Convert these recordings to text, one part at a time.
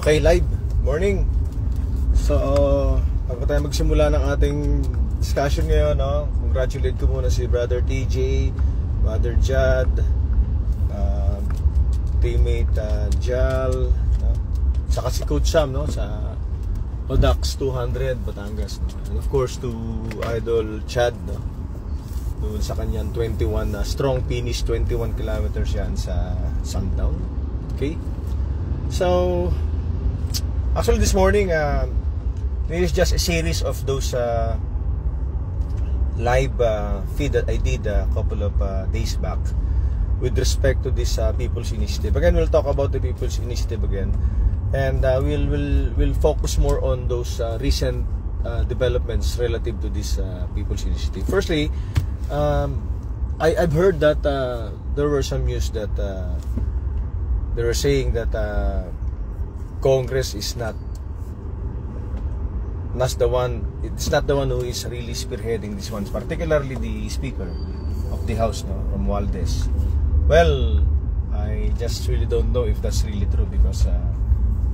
Okay, live. Morning. So, bago tayo magsimula ng ating discussion ngayon, no? Congratulate ko muna si Brother TJ, Brother Jad, teammate Jal, no? Saka si Coach Sam, no? Sa Odax 200 Batangas, no? And of course to Idol Chad, no? Doon sa kanyang 21 strong finish, 21 kilometers yan sa Sundown. Okay? So, actually this morning, this is just a series of those live feed that I did a couple of days back with respect to this People's Initiative. Again, we'll talk about the People's Initiative again, and we'll focus more on those recent developments relative to this People's Initiative. Firstly, I've heard that there were some news that they were saying that Congress is not the one. It's not the one who is really spearheading these ones, particularly the Speaker of the House, no, Romualdez. Well, I just really don't know if that's really true, because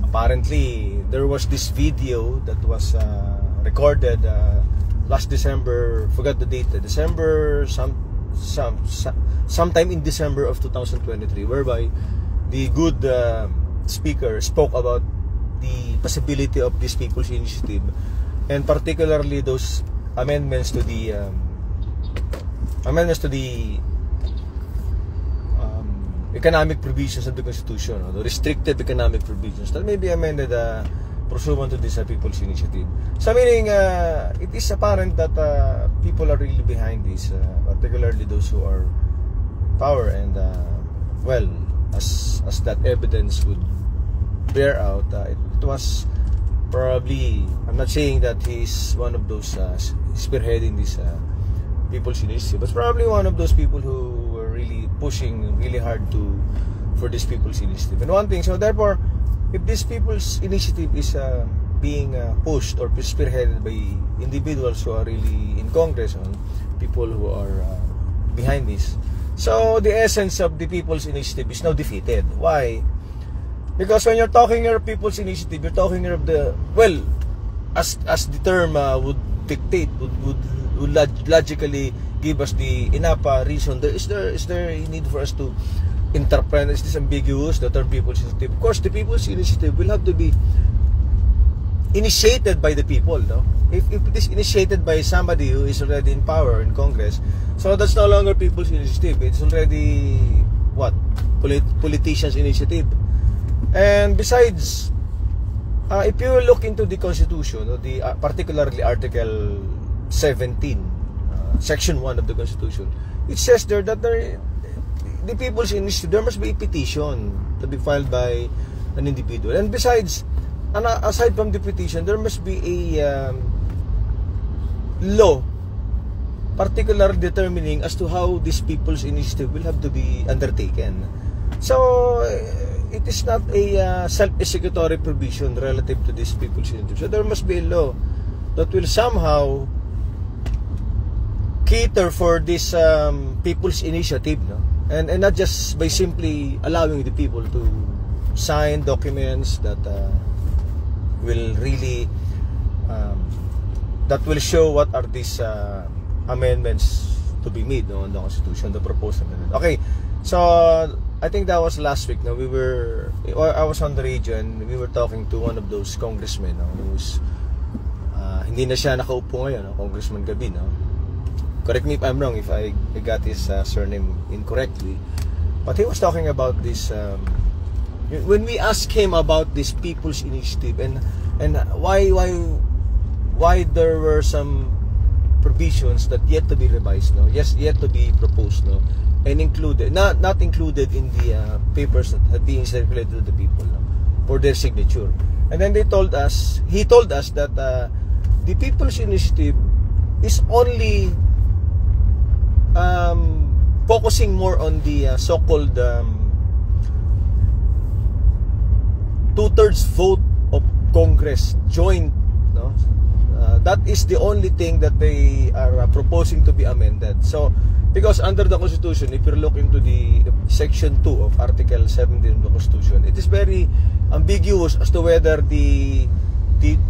apparently there was this video that was recorded last December. Forgot the date. December sometime in December of 2023, whereby the good Speaker spoke about the possibility of this People's Initiative, and particularly those amendments to the economic provisions of the Constitution, the restricted economic provisions that may be amended pursuant to this People's Initiative. So meaning, it is apparent that people are really behind this, particularly those who are power, and well, as that evidence would bear out, it was probably, I'm not saying that he's one of those spearheading this People's Initiative, but probably one of those people who were really pushing really hard for this People's Initiative. And one thing, so therefore, if this People's Initiative is being pushed or spearheaded by individuals who are really in Congress, or people who are behind this, so the essence of the People's Initiative is now defeated. Why? Because when you're talking of People's Initiative, you're talking of the, well, as the term would dictate, would logically give us the enough reason. Is there a need for us to interpret? Is this ambiguous, the term People's Initiative? Of course, the People's Initiative will have to be initiated by the people, no? If it is initiated by somebody who is already in power in Congress, so that's no longer People's Initiative. It's already what? Politicians' initiative. And besides, if you look into the Constitution, particularly Article 17, Section 1 of the Constitution, it says there that the People's Initiative, there must be a petition to be filed by an individual. And besides, aside from the petition, there must be a law particularly determining as to how this People's Initiative will have to be undertaken. So it is not a self-executory provision relative to this People's Initiative. So there must be a law that will somehow cater for this People's Initiative, no? And not just by simply allowing the people to sign documents that will really that will show what are these amendments to be made, no, on the Constitution, the proposed amendment. Okay, so I think that was last week. No, I was on the radio and we were talking to one of those congressmen, no, who's hindi na siya nakaupo ngayon, no, Congressman Gabi, no? Correct me if I'm wrong, if I got his surname incorrectly, but he was talking about this. When we asked him about this People's Initiative and why there were some provisions that yet to be revised, no, yes, yet to be proposed, no, and included, not included in the papers that are being circulated to the people, no, for their signature. And then he told us that the People's Initiative is only focusing more on the so-called two-thirds vote of Congress joint, no? That is the only thing that they are proposing to be amended. So Because under the Constitution, if you look into the Section 2 of Article 17 of the Constitution, it is very ambiguous as to whether the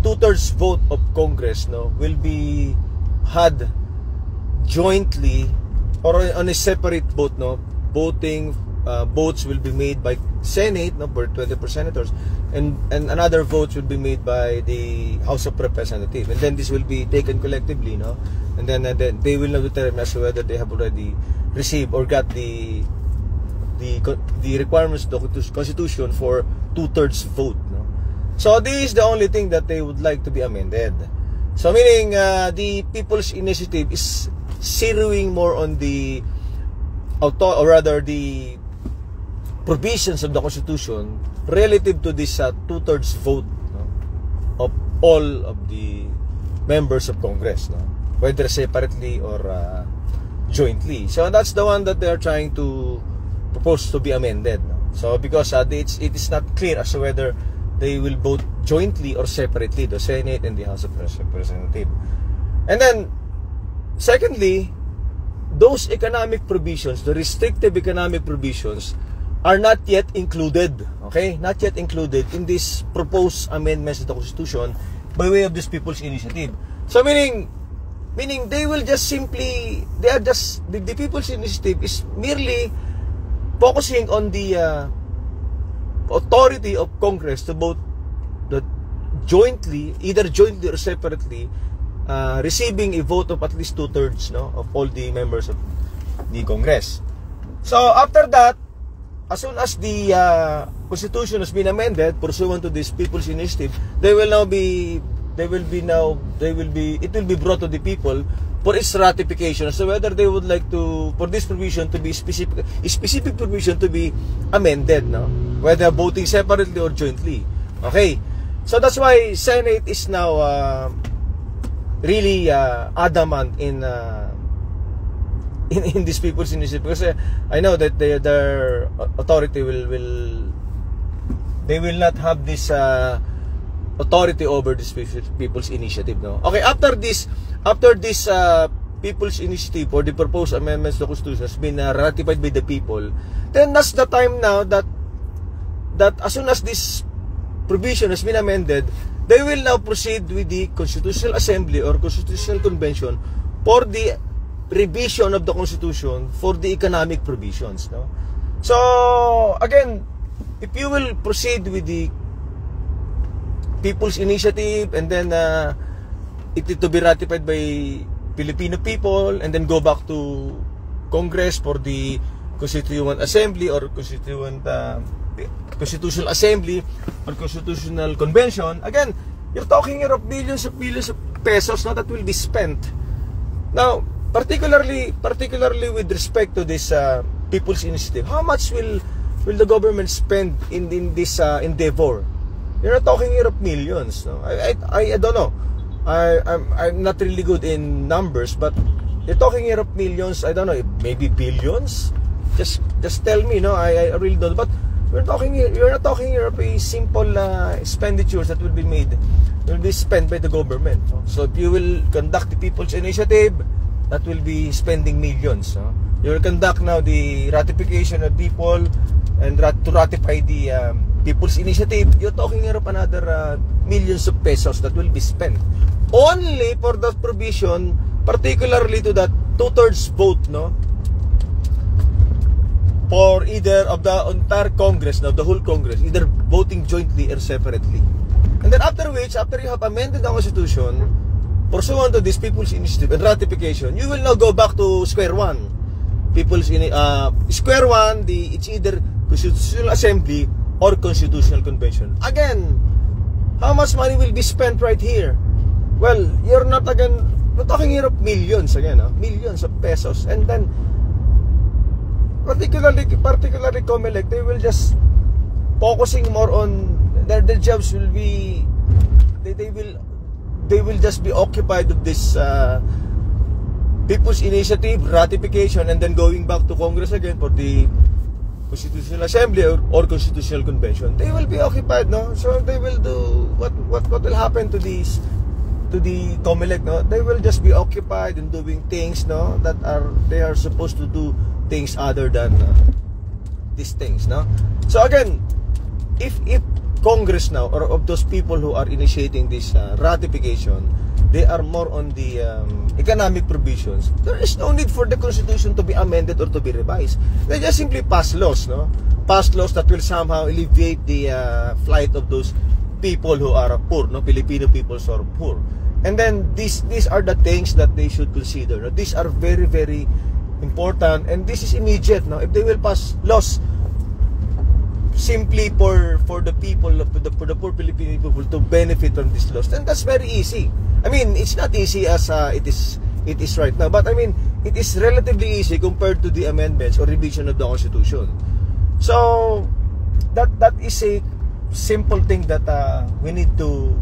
two-thirds vote of Congress, no, will be had jointly or on a separate vote, no. Votes will be made by Senate, no, for 20% senators, and another vote will be made by the House of Representatives, and then this will be taken collectively, no, and then they will now determine as to whether they have already received or got the requirements of the Constitution for two-thirds vote, no. So this is the only thing that they would like to be amended. So meaning the People's Initiative is zeroing more on the the provisions of the Constitution relative to this two-thirds vote, no, of all of the members of Congress, no, whether separately or jointly. So that's the one that they are trying to propose to be amended, no? So because it is not clear as to whether they will vote jointly or separately, the Senate and the House of Representatives. And then secondly, those economic provisions, the restrictive economic provisions, are not yet included, okay? Not yet included in this proposed amendments to the Constitution by way of this People's Initiative. So meaning they will just simply, the People's Initiative is merely focusing on the authority of Congress to vote jointly, either jointly or separately, receiving a vote of at least two-thirds, no, of all the members of the Congress. So after that, as soon as the Constitution has been amended pursuant to this People's Initiative, it will be brought to the people for its ratification. So whether they would like to, for this provision to be specific provision to be amended, no, whether voting separately or jointly. Okay, so that's why Senate is now really adamant in this People's Initiative, because I know that their authority will not have this authority over this People's Initiative, no. Okay, after this People's Initiative or the proposed amendments to the Constitution has been ratified by the people, then that's the time now that as soon as this provision has been amended, they will now proceed with the Constitutional Assembly or Constitutional Convention for the revision of the Constitution for the economic provisions, no. So again, if you will proceed with the People's Initiative and then it to be ratified by Filipino people and then go back to Congress for the Constituent Assembly or Constitutional Assembly or Constitutional Convention, again, you're talking here of billions of pesos now that will be spent. Now, particularly with respect to this People's Initiative, how much will the government spend in this endeavor? You're not talking here of millions, no? I don't know. I'm not really good in numbers, but you're talking here of millions. I don't know, maybe billions. Just tell me, no? I really don't. But you're not talking here of a simple expenditures that will be spent by the government, no? So if you will conduct the People's Initiative, that will be spending millions, no? You will conduct now the ratification of people and to ratify the People's Initiative. You're talking here of another millions of pesos that will be spent only for that provision, particularly to that two-thirds vote, no, for either of the entire Congress, now the whole Congress, either voting jointly or separately. And then after you have amended the Constitution pursuant to this People's Initiative and ratification, you will now go back to square one. Square one, it's either Constitutional Assembly or Constitutional Convention. Again, how much money will be spent right here? Well, we're talking here of millions again, millions of pesos. And then particularly COMELEC, they will just focusing more on their jobs will be they will just be occupied with this People's Initiative ratification and then going back to Congress again for the Constitutional Assembly or Constitutional Convention. They will be occupied, no? So they will do what will happen to these COMELEC, no, they will just be occupied in doing things, no, that they are supposed to do things other than these things, no. So again, if Congress now, or of those people who are initiating this ratification, they are more on the economic provisions, there is no need for the Constitution to be amended or to be revised. They just simply pass laws, no? Pass laws that will somehow alleviate the flight of those people who are poor, no? Filipino people who are poor. And then these are the things that they should consider, no? These are very, very important, and this is immediate, no? If they will pass laws simply for the people, for the poor Filipino people to benefit from these laws, then that's very easy. I mean, it's not easy as it is right now, but I mean, it is relatively easy compared to the amendments or revision of the Constitution. So that is a simple thing that we need to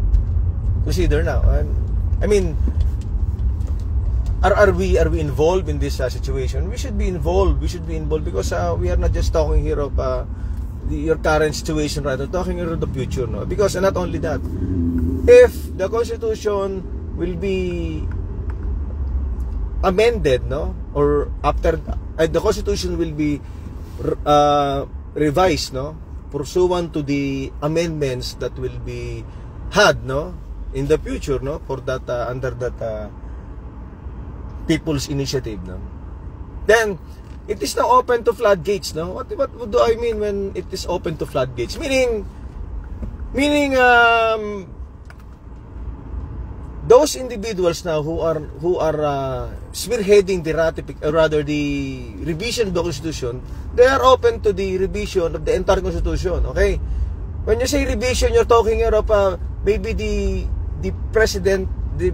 consider now. And I mean, are we involved in this situation? We should be involved. We should be involved because we are not just talking here of your current situation, right? We're talking here of the future, no? Because not only that, if the Constitution will be amended, no, or after the Constitution will be revised, no, pursuant to the amendments that will be had, no, in the future, no, for that under that people's initiative, no, then it is now open to floodgates, no. What do I mean when it is open to floodgates? Meaning those individuals now who are spearheading the the revision of the Constitution, they are open to the revision of the entire Constitution. Okay, when you say revision, you're talking about maybe the president, the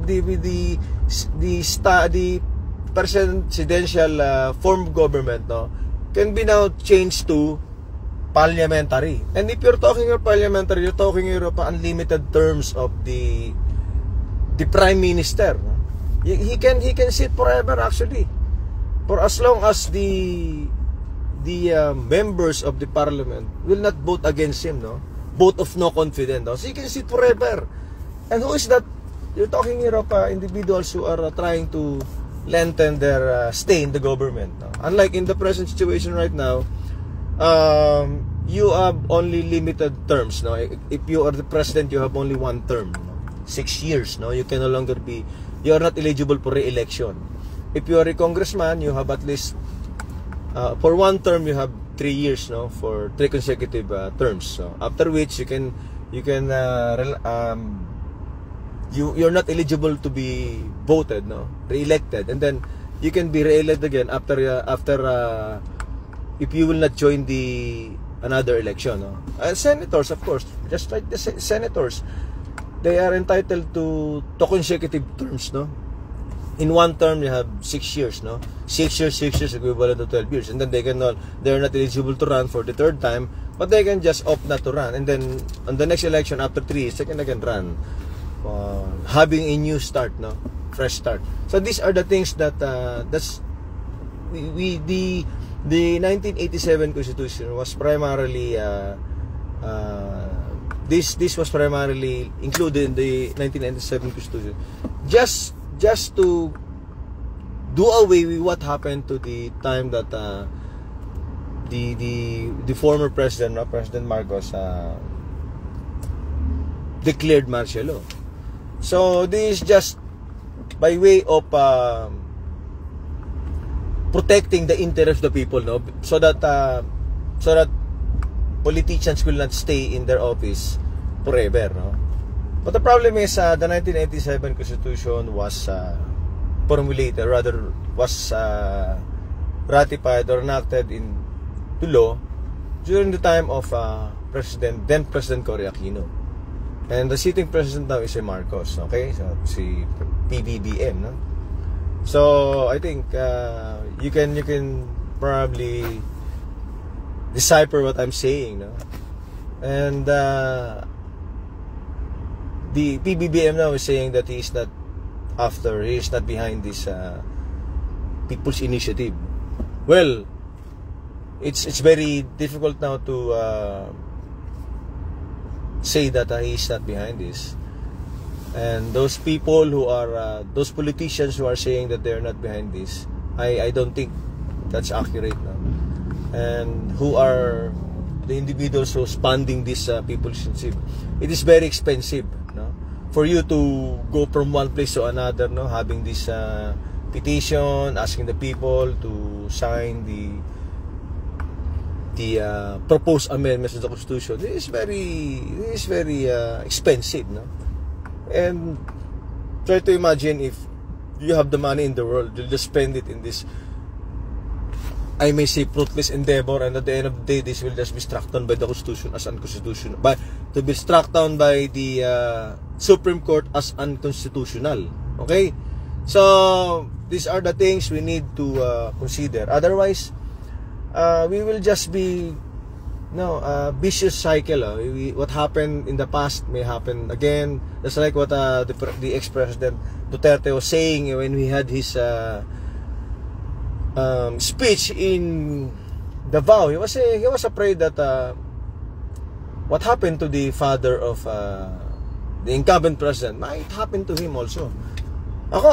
presidential form of government, no, can be now changed to parliamentary. And if you're talking about parliamentary, you're talking about unlimited terms of the prime minister. He can sit forever, actually, for as long as the members of the parliament will not vote against him, no, vote of no confidence, no? So he can sit forever. And who is that? You're talking here of individuals who are trying to lengthen their stay in the government, no? Unlike in the present situation right now, you have only limited terms, no? If you are the president, you have only one term, no? 6 years, no? You can no longer be, you are not eligible for re-election. If you are a congressman, you have at least for one term you have 3 years, no, for 3 consecutive terms. So after which you're not eligible to be voted, no, re-elected, and then you can be re-elected again after if you will not join another election, no. Senators, of course, just like the senators, they are entitled to 2 consecutive terms, no. In one term you have 6 years, no, 6 years equivalent to 12 years, and then they're not eligible to run for the 3rd time, but they can just opt not to run, and then on the next election after 3 years they can again run, having a new start, no, fresh start. So these are the things that the 1987 Constitution was primarily this was primarily included in the 1997 Constitution just to do away with what happened to the time that the former president, President Marcos, declared martial law. So this is just by way of protecting the interest of the people, no, so that politicians will not stay in their office forever, no. But the problem is the 1987 Constitution was formulated, rather was ratified or enacted into law during the time of then President Cory Aquino. And the sitting president now is si Marcos, okay? So si PBBM, no? So I think you can probably decipher what I'm saying, no? And the PBBM now is saying that he is not behind this people's initiative. Well, it's very difficult now to say that he is not behind this. And those people who are those politicians who are saying that they're not behind this, I don't think that's accurate, no? And who are the individuals who's funding this people's initiative? It is very expensive, no? For you to go from one place to another, no, having this petition, asking the people to sign the proposed amendments to the Constitution. It is very expensive, no? And try to imagine if you have the money in the world, you'll just spend it in this, I may say, fruitless endeavor, and at the end of the day, this will just be struck down by the Constitution as unconstitutional, to be struck down by the Supreme Court as unconstitutional. Okay, so these are the things we need to consider. Otherwise, we will just be vicious cycle. What happened in the past may happen again. That's like what the ex-president Duterte was saying when he had his speech in Davao. He was afraid that what happened to the father of the incumbent president might happen to him also. Ako,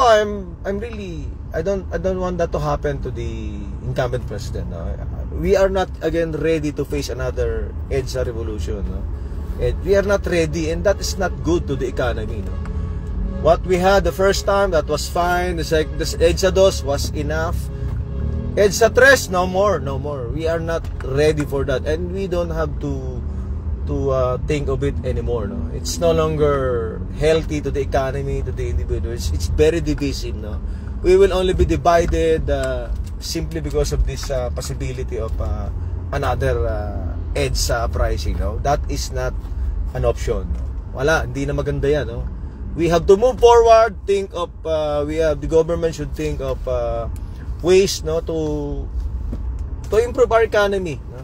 I'm really, I don't want that to happen to the incumbent president. No? We are not again ready to face another EDSA revolution. No? We are not ready, and that is not good to the economy. No? What we had the first time, that was fine. This EDSA 2 was enough. EDSA 3, no more. We are not ready for that, and we don't have to think of it anymore. No, it's no longer healthy to the economy, to the individuals. It's very divisive. No, we will only be divided simply because of this possibility of another EDSA pricing. No, that is not an option. No? Wala, hindi na maganda yan. No, we have to move forward. Think of the government should think of ways, no, to improve our economy, no?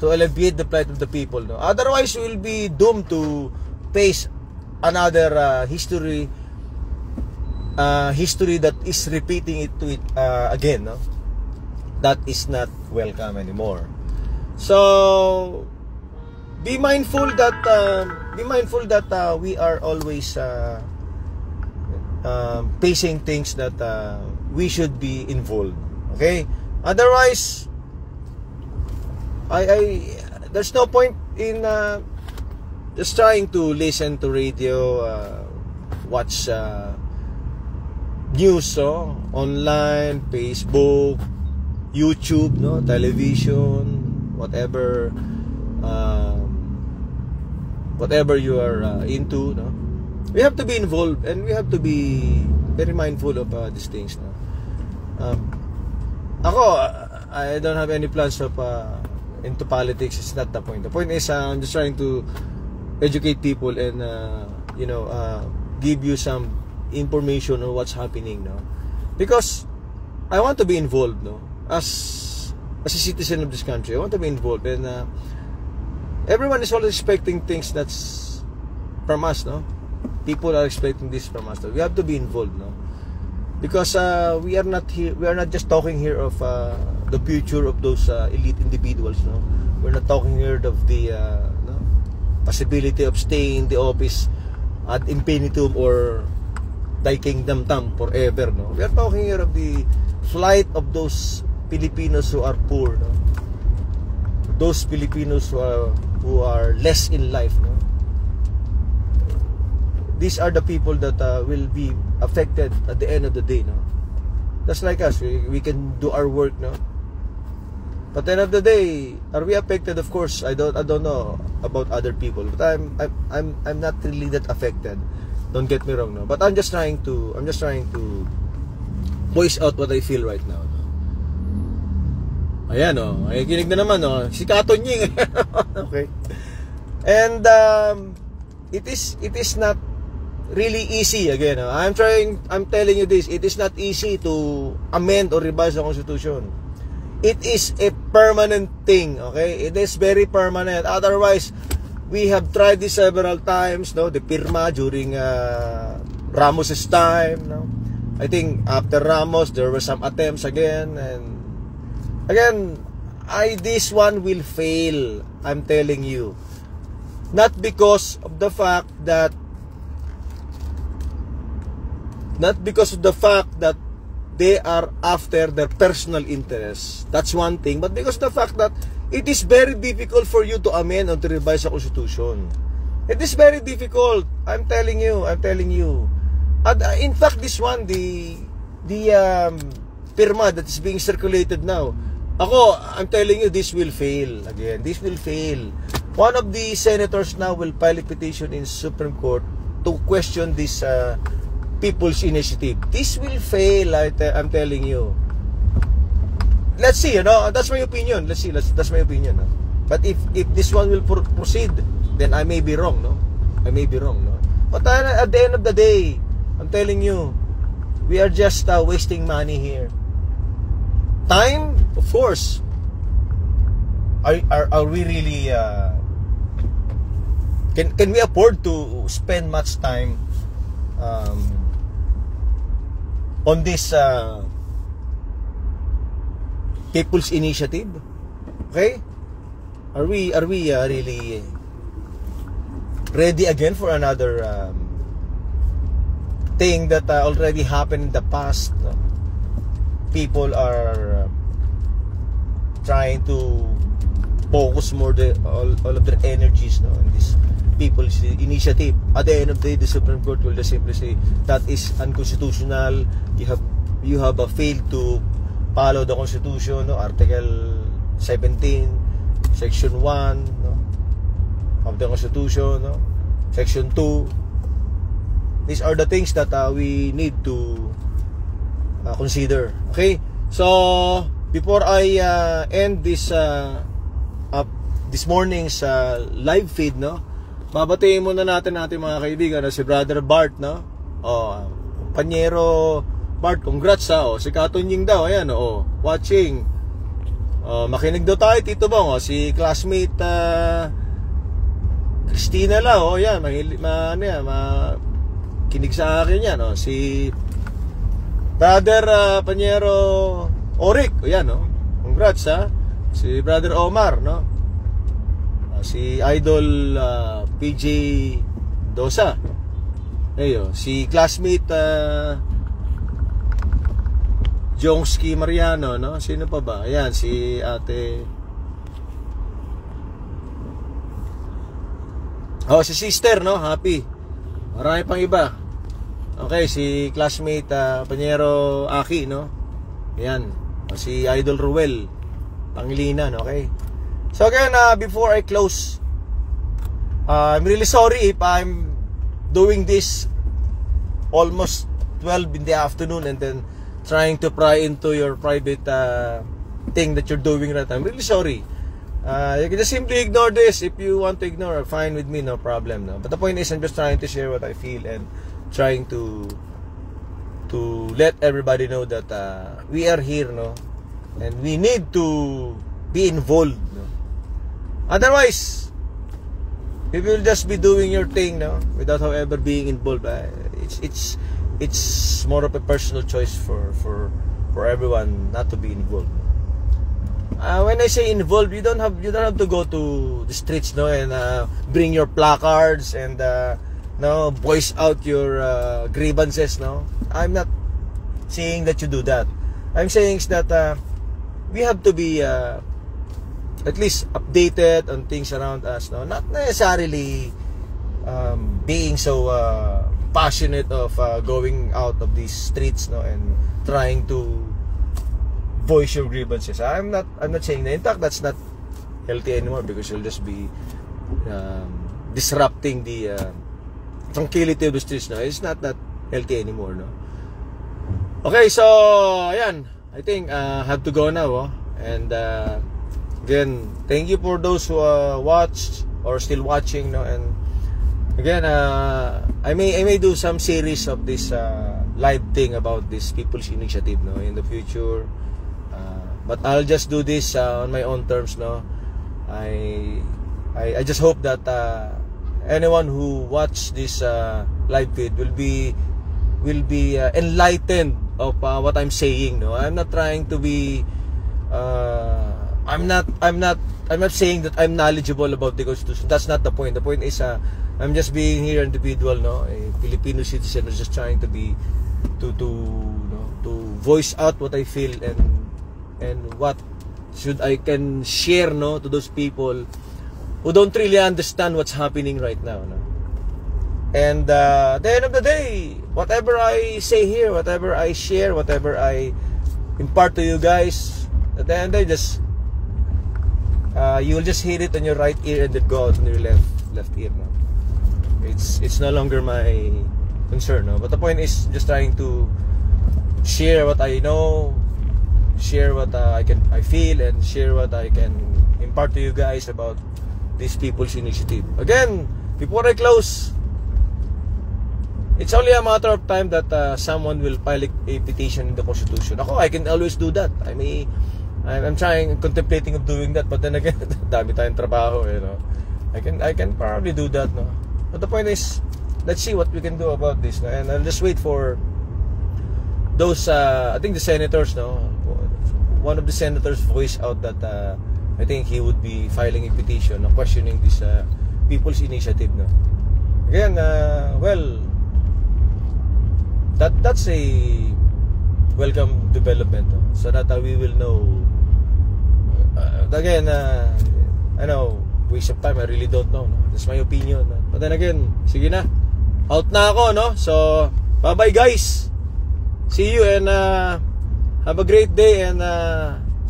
To alleviate the plight of the people, no? Otherwise we will be doomed to face another history that is repeating it again, no? That is not welcome anymore. So be mindful that we are always facing things that we should be involved. Okay? Otherwise, there's no point in just trying to listen to radio, watch news, online, Facebook, YouTube, no, television, whatever you are into, no. We have to be involved, and we have to be very mindful of these things, no. I don't have any plans of into politics. It's not the point. The point is I'm just trying to educate people and give you some information on what's happening, no? Because I want to be involved, no? As a citizen of this country, I want to be involved, and everyone is always expecting things that's from us, no? People are expecting this from us. No? We have to be involved, no? Because we are not just talking here of the future of those elite individuals, no? We're not talking here of the possibility of staying in the office ad infinitum or thy kingdom come forever, no? We are talking here of the flight of those Filipinos who are poor, no? Those Filipinos who are less in life, no? These are the people that will be affected at the end of the day, no? Just like us, we can do our work, no? But at the end of the day, are we affected? Of course, I don't know about other people, but I'm not really that affected. Don't get me wrong, no? But I'm just trying to voice out what I feel right now. No? Ayan, no? Ay, kinig na naman, no? Si Katon Ying. Okay. And it is not really easy. Again, I'm telling you this, it is not easy to amend or revise the Constitution. It is a permanent thing, okay? It is very permanent. Otherwise, we have tried this several times, no? The Pirma during Ramos's time, no? I think after Ramos, there were some attempts again, and again, this one will fail. I'm telling you. Not because of the fact that not because of the fact that they are after their personal interests. That's one thing. But because of the fact that it is very difficult for you to amend or to revise the Constitution. It is very difficult. I'm telling you. And in fact, this one, the pirma that is being circulated now, I'm telling you, this will fail. Again, this will fail. One of the senators now will file a petition in Supreme Court to question this people's initiative. This will fail, I'm telling you. Let's see, that's my opinion. Let's see, that's my opinion. But if this one will proceed, then I may be wrong, I may be wrong, But at the end of the day, I'm telling you, we are just wasting money here. Time, of course. Are we really can we afford to spend much time on this people's initiative? Okay, are we really ready again for another thing that already happened in the past? People are trying to focus more all of their energies in this people's initiative. At the end of the day, the Supreme Court will just simply say that is unconstitutional. You have failed to follow the Constitution, Article 17, Section 1 of the Constitution, Section 2. These are the things that we need to consider. Okay, so before I end this this morning's live feed, babatiin muna natin mga kaibigan, si Brother Bart, Panyero Bart, congrats si Katunying daw, ayan, watching, makinig daw tayo, Tito Bong, si classmate Christina la, yan, kinig sa akin yan, si Brother Panyero Oric, yan, congrats, si Brother Omar, si Idol PJ Dosa, si classmate Jongski Mariano, sino pa ba? Ayan, si ate, si sister, happy. Marami pang iba. Okay, si classmate Panyero Aki, ayan, si Idol Ruel Pangilinan, okay. So again, before I close, I'm really sorry if I'm doing this almost 12 in the afternoon and then trying to pry into your private thing that you're doing right now. I'm really sorry. You can just simply ignore this. If you want to ignore, fine with me, no problem. But the point is, I'm just trying to share what I feel and trying to let everybody know that we are here, and we need to be involved. Otherwise, if you'll just be doing your thing, without however being involved, it's more of a personal choice for everyone not to be involved. When I say involved, you don't have to go to the streets, and bring your placards and voice out your grievances. I'm not saying that you do that. I'm saying is that we have to be at least updated on things around us, not necessarily being so passionate of going out of these streets, and trying to voice your grievances. I'm not saying that. In fact, that's not healthy anymore, because you'll just be disrupting the tranquility of the streets. It's not that healthy anymore. Okay, so ayan, I think I have to go now, and again, thank you for those who watched or still watching, and again, I may do some series of this live thing about this people's initiative, in the future. But I'll just do this on my own terms, I just hope that anyone who watch this live feed will be enlightened of what I'm saying. I'm not trying to be I'm not saying that I'm knowledgeable about the Constitution. That's not the point. The point is I'm just being here individual, a Filipino citizen who's just trying to be to voice out what I feel and what should I can share, no, to those people who don't really understand what's happening right now, no? And at the end of the day, whatever I say here, whatever I share, whatever I impart to you guys, at the end of the day, just you'll just hear it on your right ear and then go out on your left ear, no? It's no longer my concern, no? But the point is just trying to share what I know, share what I feel, and share what I can impart to you guys about this People's Initiative. Again, before I close, it's only a matter of time that someone will file a petition in the Constitution. Ako, I can always do that. I'm contemplating of doing that, but then again, dami tayong trabaho, you know. I can probably do that, no. But the point is, let's see what we can do about this, no? And I'll just wait for those. I think the senators, no. One of the senators voiced out that I think he would be filing a petition questioning this People's Initiative, no. Again, well, that's a welcome development, no? So that we will know. Again, I know, waste of time, I really don't know, no? That's my opinion, no? But then again, sige na, out na ako, no? So bye bye guys, see you, and have a great day, and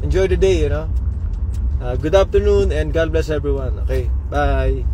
enjoy the day, you know. Good afternoon, and God bless everyone. Okay, bye.